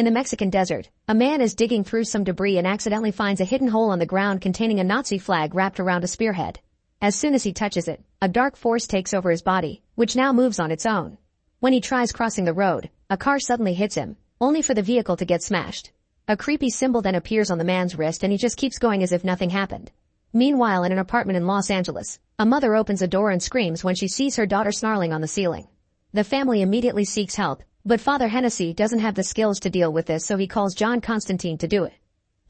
In the Mexican desert, a man is digging through some debris and accidentally finds a hidden hole on the ground containing a Nazi flag wrapped around a spearhead. As soon as he touches it, a dark force takes over his body, which now moves on its own. When he tries crossing the road, a car suddenly hits him, only for the vehicle to get smashed. A creepy symbol then appears on the man's wrist and he just keeps going as if nothing happened. Meanwhile, in an apartment in Los Angeles, a mother opens a door and screams when she sees her daughter snarling on the ceiling. The family immediately seeks help, but Father Hennessy doesn't have the skills to deal with this, so he calls John Constantine to do it.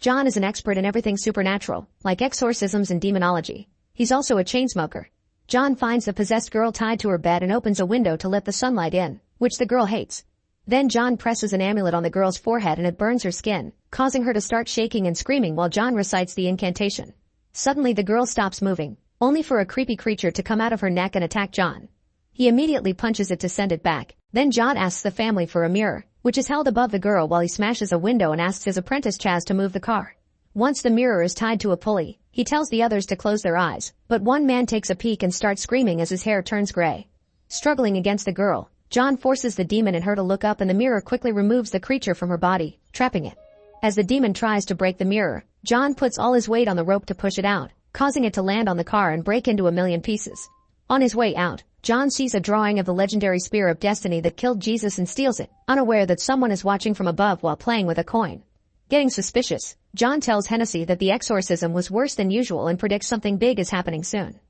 John is an expert in everything supernatural, like exorcisms and demonology. He's also a chain smoker. John finds the possessed girl tied to her bed and opens a window to let the sunlight in, which the girl hates. Then John presses an amulet on the girl's forehead and it burns her skin, causing her to start shaking and screaming while John recites the incantation. Suddenly the girl stops moving, only for a creepy creature to come out of her neck and attack John. He immediately punches it to send it back. Then John asks the family for a mirror, which is held above the girl while he smashes a window and asks his apprentice Chaz to move the car. Once the mirror is tied to a pulley, he tells the others to close their eyes, but one man takes a peek and starts screaming as his hair turns gray. Struggling against the girl, John forces the demon in her to look up and the mirror quickly removes the creature from her body, trapping it. As the demon tries to break the mirror, John puts all his weight on the rope to push it out, causing it to land on the car and break into a million pieces. On his way out, John sees a drawing of the legendary Spear of Destiny that killed Jesus and steals it, unaware that someone is watching from above while playing with a coin. Getting suspicious, John tells Hennessy that the exorcism was worse than usual and predicts something big is happening soon.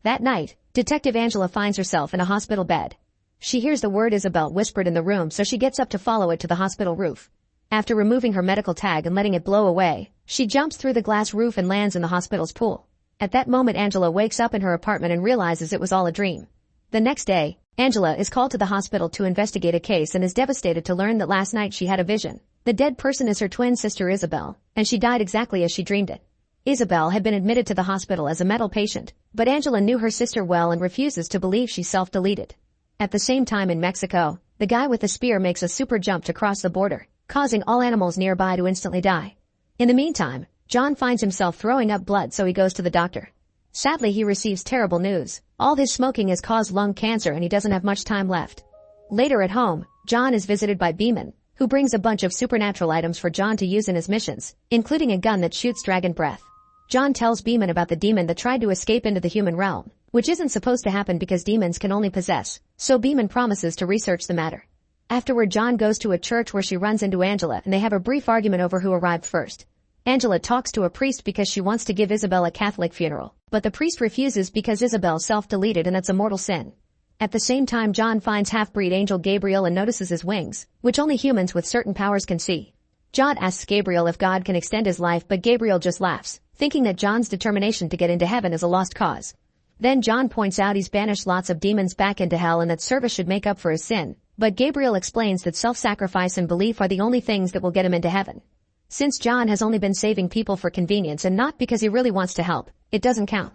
That night, Detective Angela finds herself in a hospital bed. She hears the word Isabel whispered in the room, so she gets up to follow it to the hospital roof. After removing her medical tag and letting it blow away, she jumps through the glass roof and lands in the hospital's pool. At that moment, Angela wakes up in her apartment and realizes it was all a dream. The next day, Angela is called to the hospital to investigate a case and is devastated to learn that last night she had a vision. The dead person is her twin sister Isabel, and she died exactly as she dreamed it. Isabel had been admitted to the hospital as a mental patient, but Angela knew her sister well and refuses to believe she self-deleted. At the same time in Mexico, the guy with the spear makes a super jump to cross the border, causing all animals nearby to instantly die. In the meantime, John finds himself throwing up blood, so he goes to the doctor. Sadly, he receives terrible news. All his smoking has caused lung cancer and he doesn't have much time left. Later at home, John is visited by Beeman, who brings a bunch of supernatural items for John to use in his missions, including a gun that shoots dragon breath. John tells Beeman about the demon that tried to escape into the human realm, which isn't supposed to happen because demons can only possess, so Beeman promises to research the matter. Afterward, John goes to a church where she runs into Angela and they have a brief argument over who arrived first. Angela talks to a priest because she wants to give Isabel a Catholic funeral, but the priest refuses because Isabel self-deleted and that's a mortal sin. At the same time, John finds half-breed angel Gabriel and notices his wings, which only humans with certain powers can see. John asks Gabriel if God can extend his life, but Gabriel just laughs, thinking that John's determination to get into heaven is a lost cause. Then John points out he's banished lots of demons back into hell and that service should make up for his sin, but Gabriel explains that self-sacrifice and belief are the only things that will get him into heaven. Since John has only been saving people for convenience and not because he really wants to help, it doesn't count.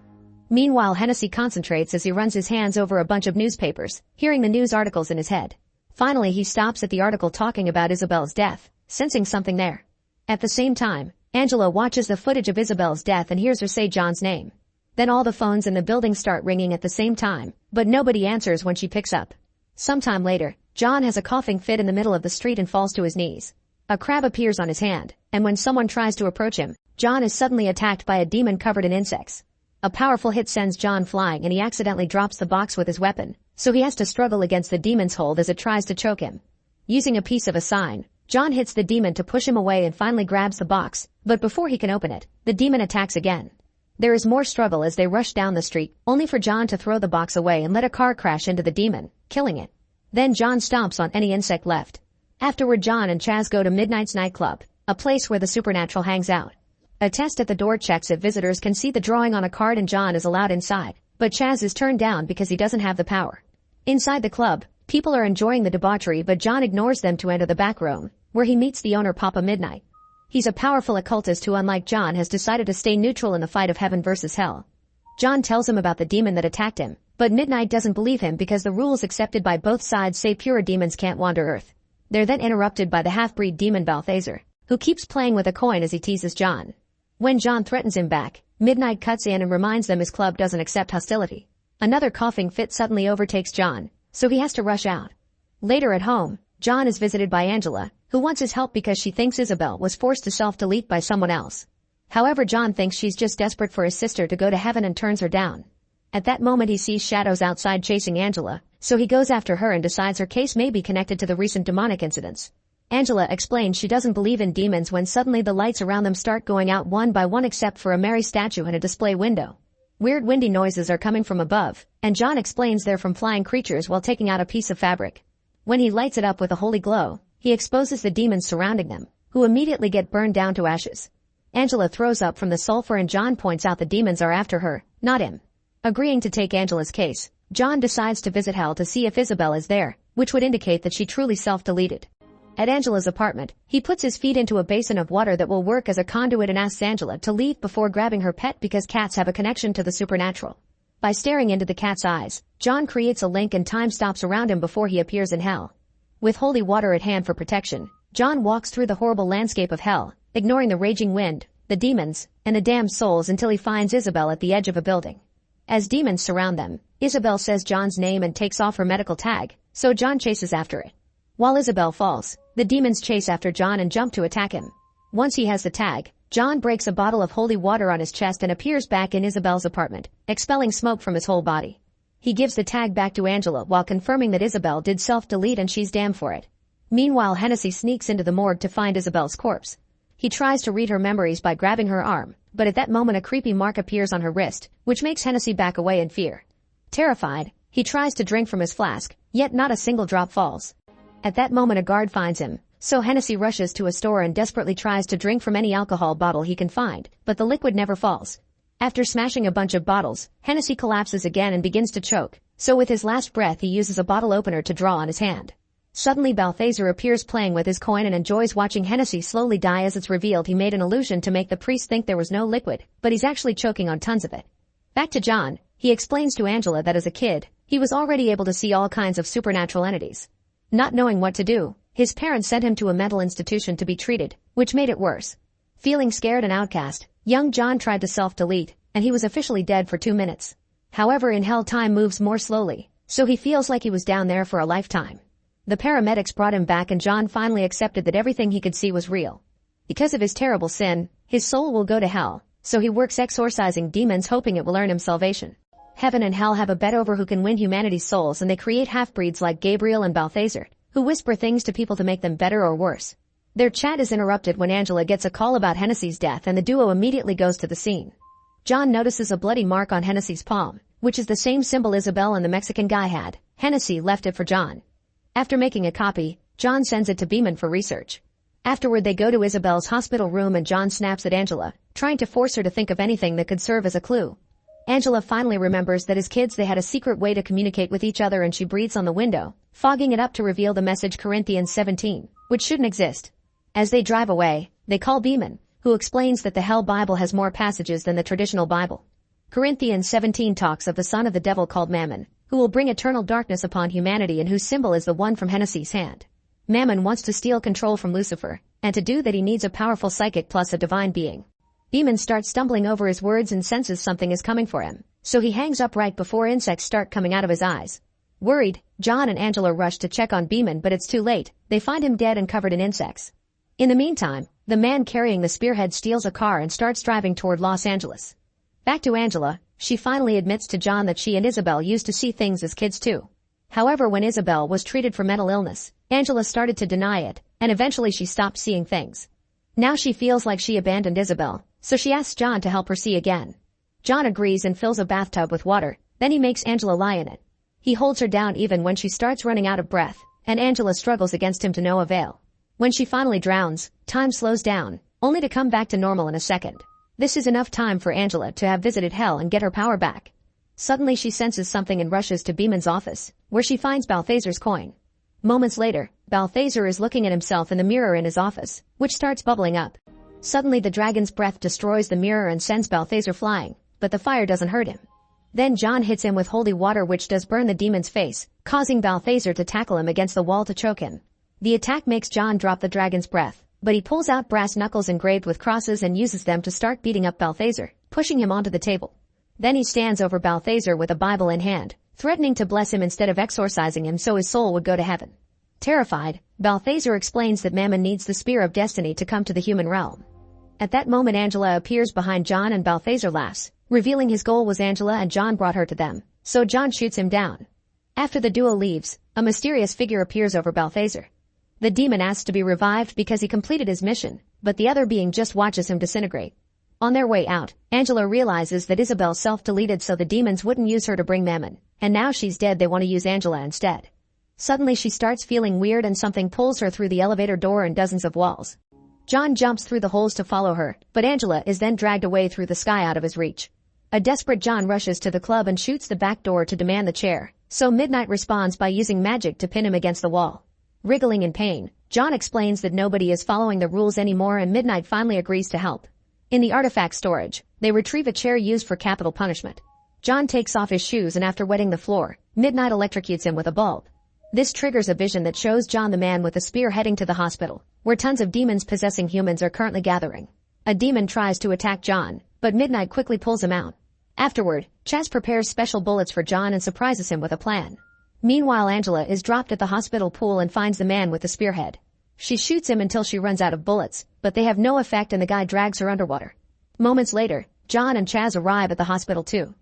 Meanwhile, Hennessy concentrates as he runs his hands over a bunch of newspapers, hearing the news articles in his head. Finally, he stops at the article talking about Isabel's death, sensing something there. At the same time, Angela watches the footage of Isabel's death and hears her say John's name. Then all the phones in the building start ringing at the same time, but nobody answers when she picks up. Sometime later, John has a coughing fit in the middle of the street and falls to his knees. A crab appears on his hand, and when someone tries to approach him, John is suddenly attacked by a demon covered in insects. A powerful hit sends John flying and he accidentally drops the box with his weapon, so he has to struggle against the demon's hold as it tries to choke him. Using a piece of a sign, John hits the demon to push him away and finally grabs the box, but before he can open it, the demon attacks again. There is more struggle as they rush down the street, only for John to throw the box away and let a car crash into the demon, killing it. Then John stomps on any insect left. Afterward, John and Chaz go to Midnight's nightclub, a place where the supernatural hangs out. A test at the door checks if visitors can see the drawing on a card and John is allowed inside, but Chaz is turned down because he doesn't have the power. Inside the club, people are enjoying the debauchery, but John ignores them to enter the back room, where he meets the owner, Papa Midnight. He's a powerful occultist who, unlike John, has decided to stay neutral in the fight of heaven versus hell. John tells him about the demon that attacked him, but Midnight doesn't believe him because the rules accepted by both sides say pure demons can't wander Earth. They're then interrupted by the half-breed demon Balthazar, who keeps playing with a coin as he teases John. When John threatens him back, Midnight cuts in and reminds them his club doesn't accept hostility. Another coughing fit suddenly overtakes John, so he has to rush out. Later at home, John is visited by Angela, who wants his help because she thinks Isabel was forced to self-delete by someone else. However, John thinks she's just desperate for his sister to go to heaven and turns her down. At that moment he sees shadows outside chasing Angela, so he goes after her and decides her case may be connected to the recent demonic incidents. Angela explains she doesn't believe in demons when suddenly the lights around them start going out one by one except for a Mary statue and a display window. Weird windy noises are coming from above, and John explains they're from flying creatures while taking out a piece of fabric. When he lights it up with a holy glow, he exposes the demons surrounding them, who immediately get burned down to ashes. Angela throws up from the sulfur and John points out the demons are after her, not him. Agreeing to take Angela's case, John decides to visit hell to see if Isabel is there, which would indicate that she truly self-deleted. At Angela's apartment, he puts his feet into a basin of water that will work as a conduit and asks Angela to leave before grabbing her pet because cats have a connection to the supernatural. By staring into the cat's eyes, John creates a link and time stops around him before he appears in hell. With holy water at hand for protection, John walks through the horrible landscape of hell, ignoring the raging wind, the demons, and the damned souls until he finds Isabel at the edge of a building. As demons surround them, Isabel says John's name and takes off her medical tag, so John chases after it. While Isabel falls, the demons chase after John and jump to attack him. Once he has the tag, John breaks a bottle of holy water on his chest and appears back in Isabel's apartment, expelling smoke from his whole body. He gives the tag back to Angela while confirming that Isabel did self-delete and she's damned for it. Meanwhile, Hennessy sneaks into the morgue to find Isabel's corpse. He tries to read her memories by grabbing her arm, but at that moment a creepy mark appears on her wrist, which makes Hennessy back away in fear. Terrified, he tries to drink from his flask, yet not a single drop falls. At that moment a guard finds him, so Hennessy rushes to a store and desperately tries to drink from any alcohol bottle he can find, but the liquid never falls. After smashing a bunch of bottles, Hennessy collapses again and begins to choke, so with his last breath he uses a bottle opener to draw on his hand. Suddenly Balthazar appears playing with his coin and enjoys watching Hennessy slowly die as it's revealed he made an illusion to make the priest think there was no liquid, but he's actually choking on tons of it. Back to John, he explains to Angela that as a kid, he was already able to see all kinds of supernatural entities. Not knowing what to do, his parents sent him to a mental institution to be treated, which made it worse. Feeling scared and outcast, young John tried to self-delete, and he was officially dead for 2 minutes. However, in hell time moves more slowly, so he feels like he was down there for a lifetime. The paramedics brought him back and John finally accepted that everything he could see was real. Because of his terrible sin, his soul will go to hell, so he works exorcising demons hoping it will earn him salvation. Heaven and hell have a bet over who can win humanity's souls and they create half-breeds like Gabriel and Balthazar, who whisper things to people to make them better or worse. Their chat is interrupted when Angela gets a call about Hennessy's death and the duo immediately goes to the scene. John notices a bloody mark on Hennessy's palm, which is the same symbol Isabel and the Mexican guy had. Hennessy left it for John. After making a copy, John sends it to Beeman for research. Afterward they go to Isabel's hospital room and John snaps at Angela, trying to force her to think of anything that could serve as a clue. Angela finally remembers that as kids they had a secret way to communicate with each other and she breathes on the window, fogging it up to reveal the message Corinthians 17, which shouldn't exist. As they drive away, they call Beeman, who explains that the Hell Bible has more passages than the traditional Bible. Corinthians 17 talks of the son of the devil called Mammon, who will bring eternal darkness upon humanity and whose symbol is the one from Hennessy's hand. Mammon wants to steal control from Lucifer, and to do that he needs a powerful psychic plus a divine being. Beeman starts stumbling over his words and senses something is coming for him, so he hangs up right before insects start coming out of his eyes. Worried, John and Angela rush to check on Beeman but it's too late, they find him dead and covered in insects. In the meantime, the man carrying the spearhead steals a car and starts driving toward Los Angeles. Back to Angela, she finally admits to John that she and Isabel used to see things as kids too. However, when Isabel was treated for mental illness, Angela started to deny it, and eventually she stopped seeing things. Now she feels like she abandoned Isabel, so she asks John to help her see again. John agrees and fills a bathtub with water, then he makes Angela lie in it. He holds her down even when she starts running out of breath, and Angela struggles against him to no avail. When she finally drowns, time slows down, only to come back to normal in a second. This is enough time for Angela to have visited hell and get her power back. Suddenly she senses something and rushes to Beeman's office, where she finds Balthazar's coin. Moments later, Balthazar is looking at himself in the mirror in his office, which starts bubbling up. Suddenly the dragon's breath destroys the mirror and sends Balthazar flying, but the fire doesn't hurt him. Then John hits him with holy water which does burn the demon's face, causing Balthazar to tackle him against the wall to choke him. The attack makes John drop the dragon's breath, but he pulls out brass knuckles engraved with crosses and uses them to start beating up Balthazar, pushing him onto the table. Then he stands over Balthazar with a Bible in hand, threatening to bless him instead of exorcising him so his soul would go to heaven. Terrified, Balthazar explains that Mammon needs the Spear of Destiny to come to the human realm. At that moment Angela appears behind John and Balthazar laughs, revealing his goal was Angela and John brought her to them, so John shoots him down. After the duo leaves, a mysterious figure appears over Balthazar. The demon asks to be revived because he completed his mission, but the other being just watches him disintegrate. On their way out, Angela realizes that Isabel self-deleted so the demons wouldn't use her to bring Mammon, and now she's dead they want to use Angela instead. Suddenly she starts feeling weird and something pulls her through the elevator door and dozens of walls. John jumps through the holes to follow her, but Angela is then dragged away through the sky out of his reach. A desperate John rushes to the club and shoots the back door to demand the chair, so Midnight responds by using magic to pin him against the wall. Wriggling in pain, John explains that nobody is following the rules anymore and Midnight finally agrees to help. In the artifact storage, they retrieve a chair used for capital punishment. John takes off his shoes and after wetting the floor, Midnight electrocutes him with a bulb. This triggers a vision that shows John the man with a spear heading to the hospital, where tons of demons possessing humans are currently gathering. A demon tries to attack John, but Midnight quickly pulls him out. Afterward, Chaz prepares special bullets for John and surprises him with a plan. Meanwhile Angela is dropped at the hospital pool and finds the man with the spearhead. She shoots him until she runs out of bullets, but they have no effect and the guy drags her underwater. Moments later, John and Chaz arrive at the hospital too.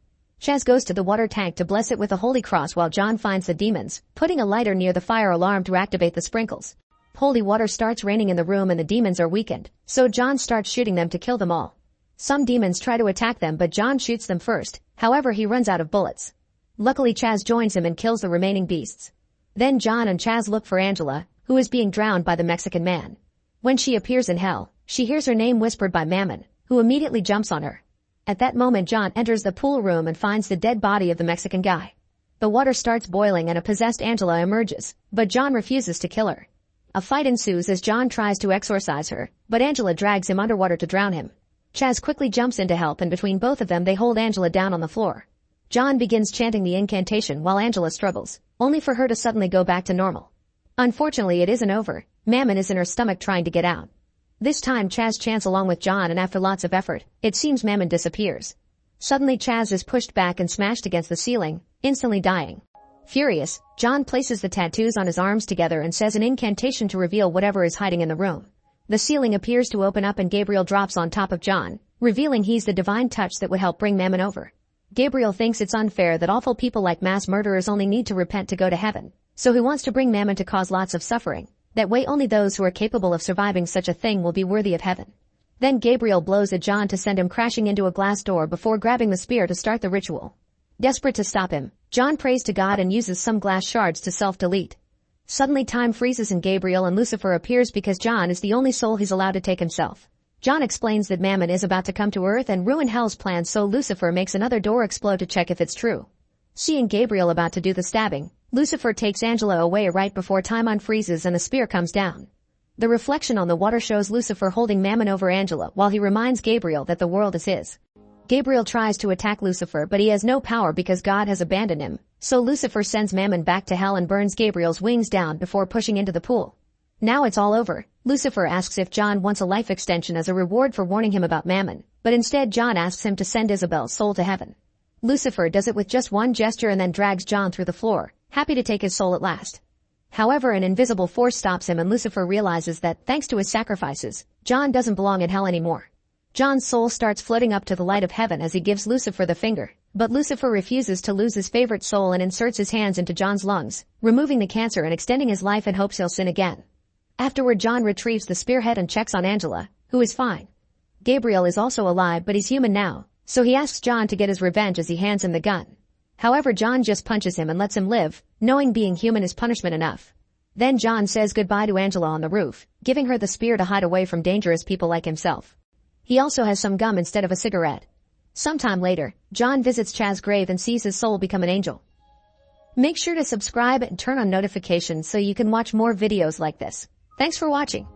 Chaz goes to the water tank to bless it with a holy cross while John finds the demons, putting a lighter near the fire alarm to activate the sprinkles. Holy water starts raining in the room and the demons are weakened, so John starts shooting them to kill them all. Some demons try to attack them but John shoots them first, however he runs out of bullets. Luckily Chaz joins him and kills the remaining beasts. Then John and Chaz look for Angela, who is being drowned by the Mexican man. When she appears in hell, she hears her name whispered by Mammon, who immediately jumps on her. At that moment John enters the pool room and finds the dead body of the Mexican guy. The water starts boiling and a possessed Angela emerges, but John refuses to kill her. A fight ensues as John tries to exorcise her, but Angela drags him underwater to drown him. Chaz quickly jumps in to help and between both of them they hold Angela down on the floor. John begins chanting the incantation while Angela struggles, only for her to suddenly go back to normal. Unfortunately it isn't over. Mammon is in her stomach trying to get out. This time Chaz chants along with John and after lots of effort, it seems Mammon disappears. Suddenly Chaz is pushed back and smashed against the ceiling, instantly dying. Furious, John places the tattoos on his arms together and says an incantation to reveal whatever is hiding in the room. The ceiling appears to open up and Gabriel drops on top of John, revealing he's the divine touch that would help bring Mammon over. Gabriel thinks it's unfair that awful people like mass murderers only need to repent to go to heaven, so he wants to bring Mammon to cause lots of suffering. That way only those who are capable of surviving such a thing will be worthy of heaven. Then Gabriel blows at John to send him crashing into a glass door before grabbing the spear to start the ritual. Desperate to stop him, John prays to God and uses some glass shards to self-delete. Suddenly time freezes and Gabriel and Lucifer appears because John is the only soul he's allowed to take himself. John explains that Mammon is about to come to Earth and ruin Hell's plans, so Lucifer makes another door explode to check if it's true. Seeing Gabriel about to do the stabbing, Lucifer takes Angela away right before time unfreezes and the spear comes down. The reflection on the water shows Lucifer holding Mammon over Angela while he reminds Gabriel that the world is his. Gabriel tries to attack Lucifer but he has no power because God has abandoned him, so Lucifer sends Mammon back to hell and burns Gabriel's wings down before pushing into the pool. Now it's all over. Lucifer asks if John wants a life extension as a reward for warning him about Mammon, but instead John asks him to send Isabel's soul to heaven. Lucifer does it with just one gesture and then drags John through the floor, happy to take his soul at last. However, an invisible force stops him and Lucifer realizes that, thanks to his sacrifices, John doesn't belong in hell anymore. John's soul starts floating up to the light of heaven as he gives Lucifer the finger, but Lucifer refuses to lose his favorite soul and inserts his hands into John's lungs, removing the cancer and extending his life in hopes he'll sin again. Afterward John retrieves the spearhead and checks on Angela, who is fine. Gabriel is also alive but he's human now, so he asks John to get his revenge as he hands him the gun. However, John just punches him and lets him live, knowing being human is punishment enough. Then John says goodbye to Angela on the roof, giving her the spear to hide away from dangerous people like himself. He also has some gum instead of a cigarette. Sometime later, John visits Chaz's grave and sees his soul become an angel. Make sure to subscribe and turn on notifications so you can watch more videos like this. Thanks for watching.